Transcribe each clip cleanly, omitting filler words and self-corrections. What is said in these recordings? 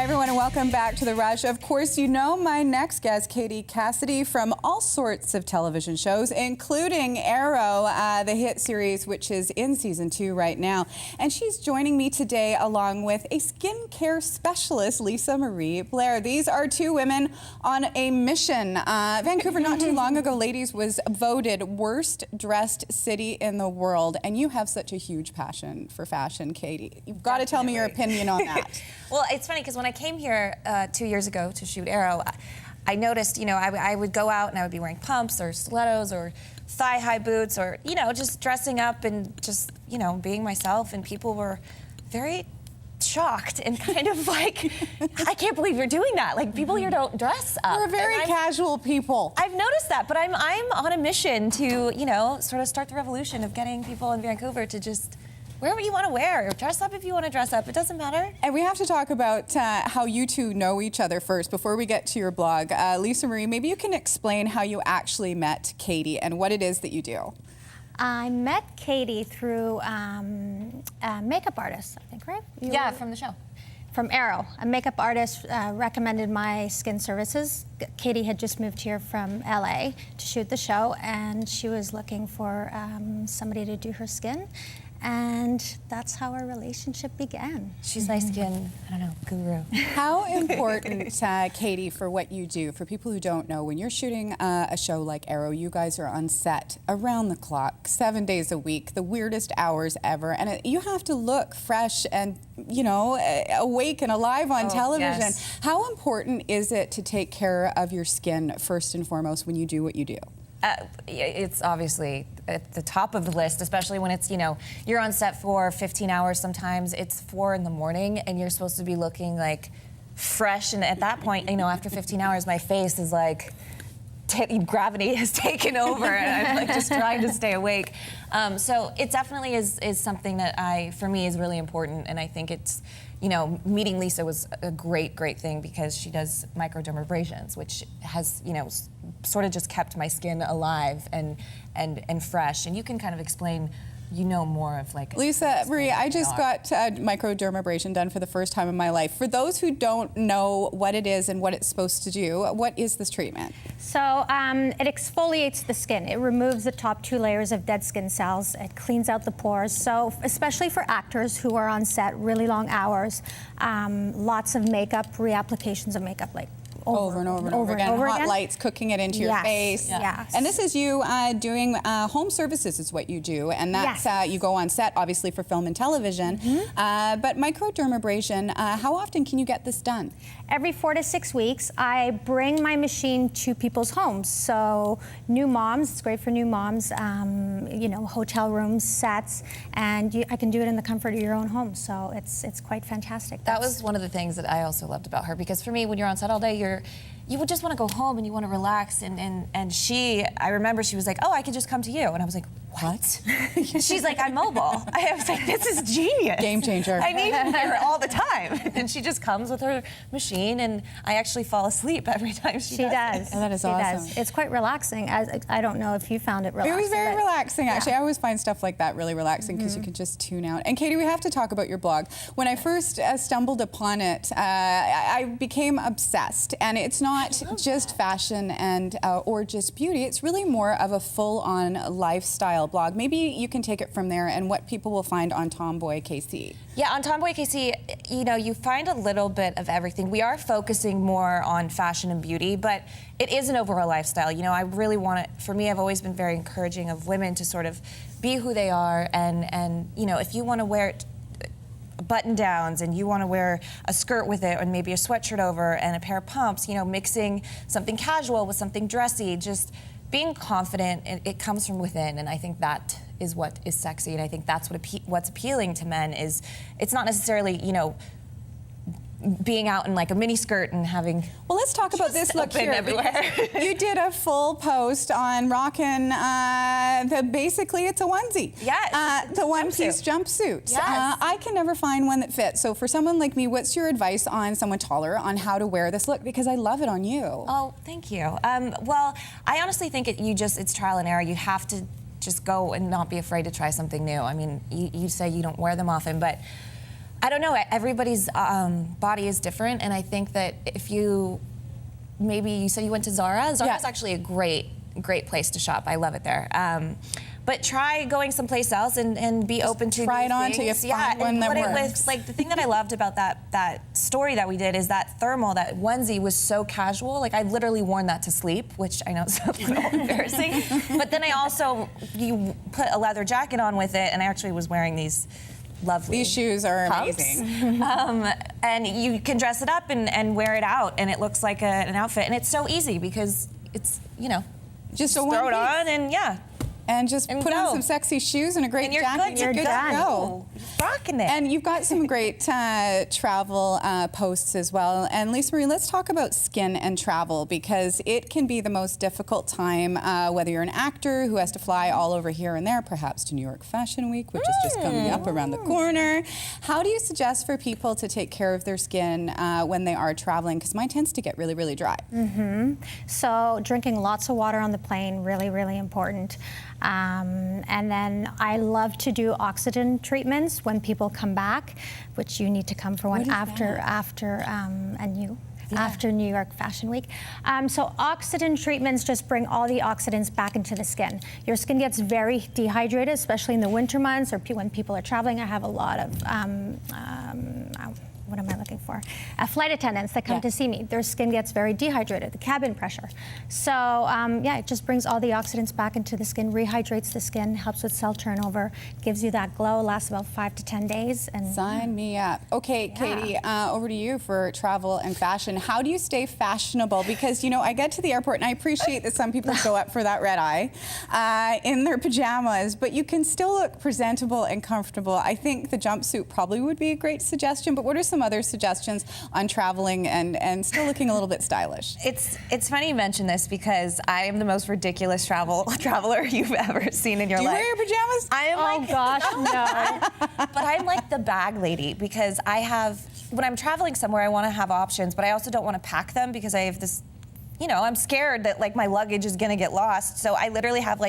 Hi, everyone, and welcome back to The Rush. Of course, you know my next guest, Cassidy, from all sorts of television shows, including Arrow, the hit series, which is in season 2 right now. And she's joining me today along with a skincare specialist, Lisa Marie Blair. These are two women on a mission. Vancouver, not too long ago, ladies, was voted worst dressed city in the world. And you have such a huge passion for fashion, Katie. You've got to tell me your opinion on that. Well, it's funny because when I came here 2 years ago to shoot Arrow, I noticed, you know, I would go out and I would be wearing pumps or stilettos or thigh-high boots or, you know, just dressing up and just, you know, being myself, and people were very shocked and kind of like, I can't believe you're doing that. Like, people here don't dress up. We're very casual people. I've noticed that, but I'm on a mission to, you know, sort of start the revolution of getting people in Vancouver to just wear what you want to wear. Dress up if you want to dress up. It doesn't matter. And we have to talk about how you two know each other first before we get to your blog. Lisa Marie, maybe you can explain how you actually met Katie and what it is that you do. I met Katie through a makeup artist, I think, right? Yeah, from the show. From Arrow. A makeup artist recommended my skin services. Katie had just moved here from LA to shoot the show, and she was looking for somebody to do her skin. And that's how our relationship began. She's my skin, I don't know, guru. How important, Katie, for what you do, for people who don't know, when you're shooting a show like Arrow, you guys are on set around the clock, 7 days a week, the weirdest hours ever, and you have to look fresh and, you know, awake and alive on television. Yes. How important is it to take care of your skin first and foremost when you do what you do? It's obviously at the top of the list, especially when it's, you know, you're on set for 15 hours sometimes. It's 4 in the morning and you're supposed to be looking like fresh. And at that point, you know, after 15 hours, my face is like, gravity has taken over and I'm like just trying to stay awake. So it definitely is something that for me is really important. And I think it's, you know, meeting Lisa was a great thing because she does microdermabrasions, which has, you know, sort of just kept my skin alive and fresh. And you can kind of explain, you know, more of like... Lisa Marie, I just got microdermabrasion done for the first time in my life. For those who don't know what it is and what it's supposed to do, what is this treatment? So it exfoliates the skin. It removes the top 2 layers of dead skin cells. It cleans out the pores. So especially for actors who are on set really long hours, lots of makeup, reapplications of makeup, like over and over again. Hot lights, cooking it into your face. Yes. And this is you doing home services is what you do. And that's, you go on set, obviously, for film and television. But microdermabrasion, how often can you get this done? Every 4 to 6 weeks, I bring my machine to people's homes. So new moms, it's great for new moms, you know, hotel rooms, sets, and I can do it in the comfort of your own home. So it's quite fantastic. That was one of the things that I also loved about her, because for me, when you're on set all day, you would just want to go home and you want to relax. And she, I remember she was like, oh, I could just come to you. And I was like, what? She's like, I'm mobile. I was like, this is genius. Game changer. I need her all the time. And she just comes with her machine, and I actually fall asleep every time she does. Oh, that is awesome. It's quite relaxing. I don't know if you found it relaxing. It was very relaxing, actually. I always find stuff like that really relaxing because you can just tune out. And Katie, we have to talk about your blog. When I first stumbled upon it, I became obsessed. And it's not just fashion and or just beauty. It's really more of a full-on lifestyle blog. Maybe you can take it from there and what people will find on Tomboy KC. Yeah, on Tomboy KC, you know, you find a little bit of everything. We are focusing more on fashion and beauty, but it is an overall lifestyle. You know, I really want it, for me, I've always been very encouraging of women to sort of be who they are, and you know, if you want to wear button downs and you want to wear a skirt with it and maybe a sweatshirt over and a pair of pumps, you know, mixing something casual with something dressy, just being confident, it comes from within, and I think that is what is sexy, and I think that's what's appealing to men. Is it's not necessarily, you know, being out in like a mini skirt and having. Well, let's talk about this look here. Everywhere. You did a full post on rocking basically it's a onesie. Yes. The one-piece jumpsuit. Yes. I can never find one that fits. So for someone like me, what's your advice on someone taller on how to wear this look? Because I love it on you. Oh, thank you. Well, I honestly think it's trial and error. You have to just go and not be afraid to try something new. I mean, you say you don't wear them often, but I don't know. Everybody's body is different, and I think that if you maybe you said you went to Zara. Zara's actually a great place to shop. I love it there. But try going someplace else and be open to try new it on things. till you find one that works. Like the thing that I loved about that story that we did is that thermal, that onesie was so casual. Like I literally worn that to sleep, which I know is a little embarrassing. But then you put a leather jacket on with it, and I actually was wearing these lovely These shoes are pumps. amazing. And you can dress it up and wear it out, and it looks like an outfit. And it's so easy because it's, just throw it on and and just put on some sexy shoes and a great jacket. You're good to go. Rocking it. And you've got some great travel posts as well. And Lisa Marie, let's talk about skin and travel, because it can be the most difficult time, whether you're an actor who has to fly all over here and there, perhaps to New York Fashion Week, which is just coming up around the corner. How do you suggest for people to take care of their skin when they are traveling? Because mine tends to get really, really dry. So drinking lots of water on the plane, really, really important. And then I love to do oxygen treatments when people come back, which you need to come for one after New York Fashion Week. So oxygen treatments just bring all the oxidants back into the skin. Your skin gets very dehydrated, especially in the winter months or when people are traveling. I have a lot of what am I looking for? Flight attendants that come to see me. Their skin gets very dehydrated, the cabin pressure. So it just brings all the oxidants back into the skin, rehydrates the skin, helps with cell turnover, gives you that glow, lasts about 5 to 10 days. And sign me up. Okay, Katie, over to you for travel and fashion. How do you stay fashionable? Because, I get to the airport, and I appreciate that some people show up for that red eye in their pajamas, but you can still look presentable and comfortable. I think the jumpsuit probably would be a great suggestion, but what are some other suggestions on traveling and still looking a little bit stylish? It's funny you mention this, because I am the most ridiculous traveler you've ever seen in your life. Do you wear your pajamas? I am no. But I'm like the bag lady, because when I'm traveling somewhere, I want to have options, but I also don't want to pack them, because I have this, I'm scared that like my luggage is gonna get lost. So I literally have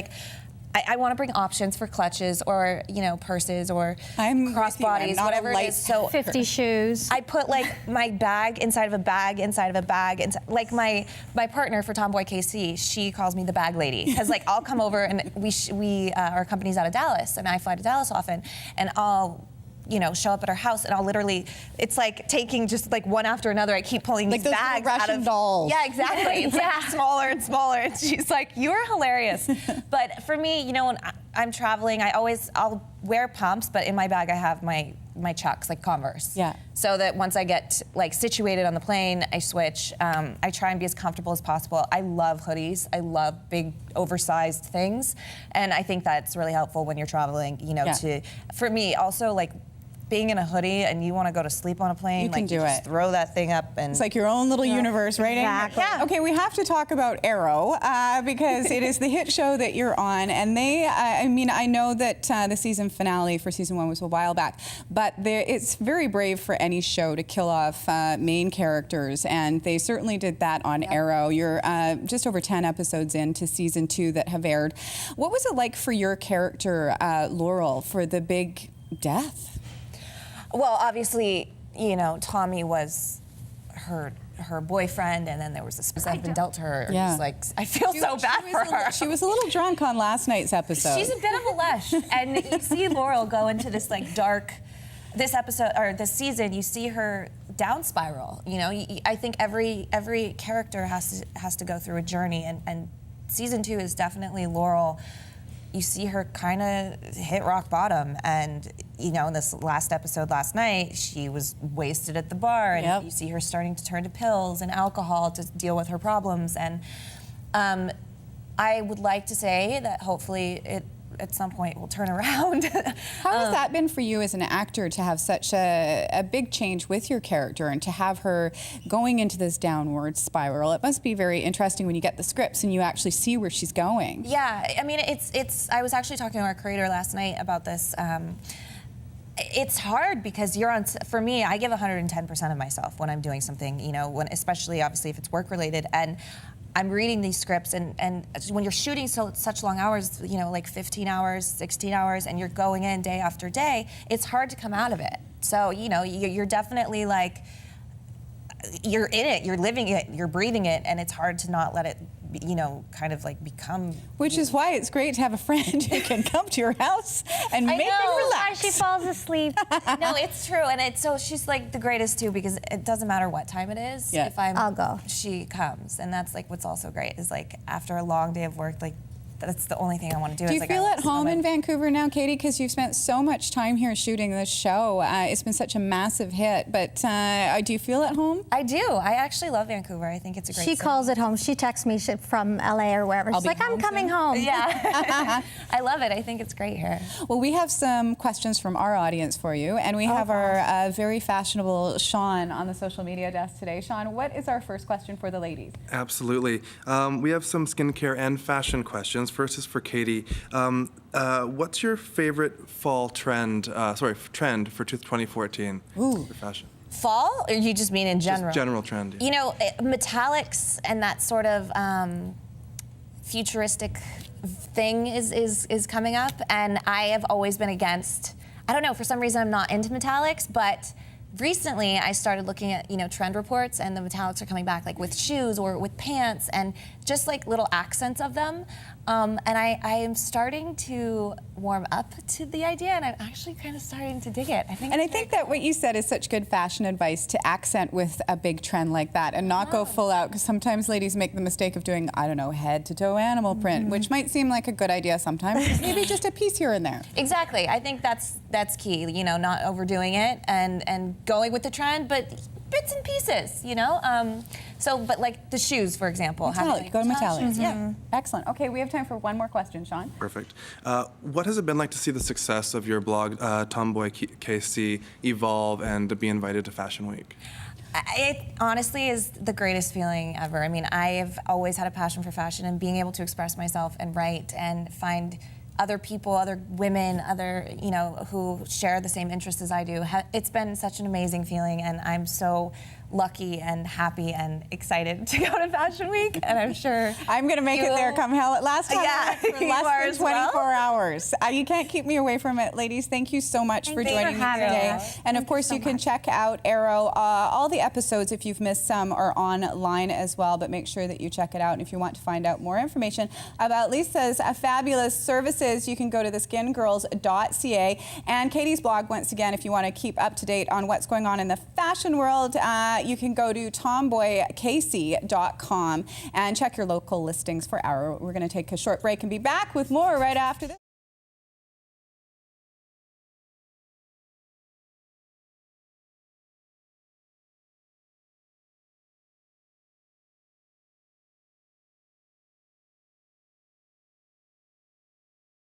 I want to bring options for clutches or, purses or crossbodies, whatever it is. So 50 shoes. I put my bag inside of a bag inside of a bag. Like my partner for Tomboy KC, she calls me the bag lady, because I'll come over, and our company's out of Dallas, and I fly to Dallas often, and I'll show up at her house, and I'll literally, it's like taking just one after another. I keep pulling these bags out of dolls. Yeah, exactly. It's smaller and smaller. And she's like, "You're hilarious." But for me, when I'm traveling, I'll wear pumps, but in my bag I have my Chucks, like Converse. Yeah. So that once I get situated on the plane, I switch. I try and be as comfortable as possible. I love hoodies. I love big, oversized things, and I think that's really helpful when you're traveling. For me, also being in a hoodie and you want to go to sleep on a plane, you can do just throw that thing up, and it's like your own little universe, right? Exactly. Yeah. Okay, we have to talk about Arrow because it is the hit show that you're on, and I know that the season finale for season 1 was a while back, but it's very brave for any show to kill off main characters, and they certainly did that on Arrow. You're just over 10 episodes into season 2 that have aired. What was it like for your character, Laurel, for the big death? Well, obviously, Tommy was her boyfriend, and then there was this that had been dealt to her. Yeah. I feel so bad for her. She was a little drunk on last night's episode. She's a bit of a lush, and you see Laurel go into this dark. This episode or this season, you see her down spiral. I think every character has to go through a journey, and season 2 is definitely Laurel. You see her kind of hit rock bottom, and in this last episode last night, she was wasted at the bar, and you see her starting to turn to pills and alcohol to deal with her problems. And I would like to say that hopefully it at some point will turn around. How has that been for you as an actor, to have such a big change with your character and to have her going into this downward spiral? It must be very interesting when you get the scripts and you actually see where she's going. Yeah, it's. I was actually talking to our creator last night about this. It's hard because for me, I give 110% of myself when I'm doing something, especially obviously if it's work related, and I'm reading these scripts, and when you're shooting such long hours, 15 hours, 16 hours, and you're going in day after day, it's hard to come out of it. So, you know, you're definitely like, you're in it, you're living it, you're breathing it, and it's hard to not let it, you know, kind of like become. Which is why it's great to have a friend who can come to your house and make you relax. She falls asleep. No, it's true, and so she's like the greatest too, because it doesn't matter what time it is. Yeah. If I'll go. She comes, and that's like what's also great is like after a long day of work, like that's the only thing I want to do. Do is you like, feel I at home in my- Vancouver now, Katie? Because you've spent so much time here shooting this show. It's been such a massive hit. But do you feel at home? I do. I actually love Vancouver. I think it's a great She city. calls it home. She texts me from LA or wherever. She's be like, I'm home coming soon." home. Yeah. I love it. I think it's great here. Well, we have some questions from our audience for you. And we have our very fashionable Sean on the social media desk today. Sean, what is our first question for the ladies? Absolutely. We have some skincare and fashion questions. First is for Katie. What's your favorite fall trend for 2014 for fashion? Fall, or you just mean in general? Just general trend. Yeah. You know, metallics and that sort of futuristic thing is coming up, and I have always been against. I don't know, for some reason I'm not into metallics, but recently I started looking at, you know, trend reports, and the metallics are coming back, like with shoes or with pants, and just like little accents of them. And I am starting to warm up to the idea, and I'm actually kind of starting to dig it. I think. And I it's very think that what you said is such good fashion advice to accent with a big trend like that and not go full out, because sometimes ladies make the mistake of doing, I don't know, head to toe animal print, which might seem like a good idea sometimes. Maybe just a piece here and there. Exactly. I think that's key. You know, not overdoing it and going with the trend, but bits and pieces. You know. But like the shoes, for example. Metallic. Go to metallic. Shoes, yeah. Excellent. Okay, we have time for one more question, Sean. Perfect. What has it been like to see the success of your blog, Tomboy KC, evolve and be invited to Fashion Week? It honestly is the greatest feeling ever. I mean, I have always had a passion for fashion, and being able to express myself and write and find other people, other women, other, you know, who share the same interests as I do. It's been such an amazing feeling, and I'm so lucky and happy and excited to go to Fashion Week, and I'm sure I'm going to make it there come hell. Last time Yeah, I went for you less are than as well. 24 hours. You can't keep me away from it. Ladies, thank you so much for Thank you joining for me having today. us. And of Thank you course, so you can much. check out Arrow. All the episodes, if you've missed some, are online as well, but make sure that you check it out. And if you want to find out more information about Lisa's fabulous services, you can go to theskingirls.ca. And Katie's blog, once again, if you want to keep up to date on what's going on in the fashion world, you can go to tomboykc.com and check your local listings for Arrow. We're going to take a short break and be back with more right after this.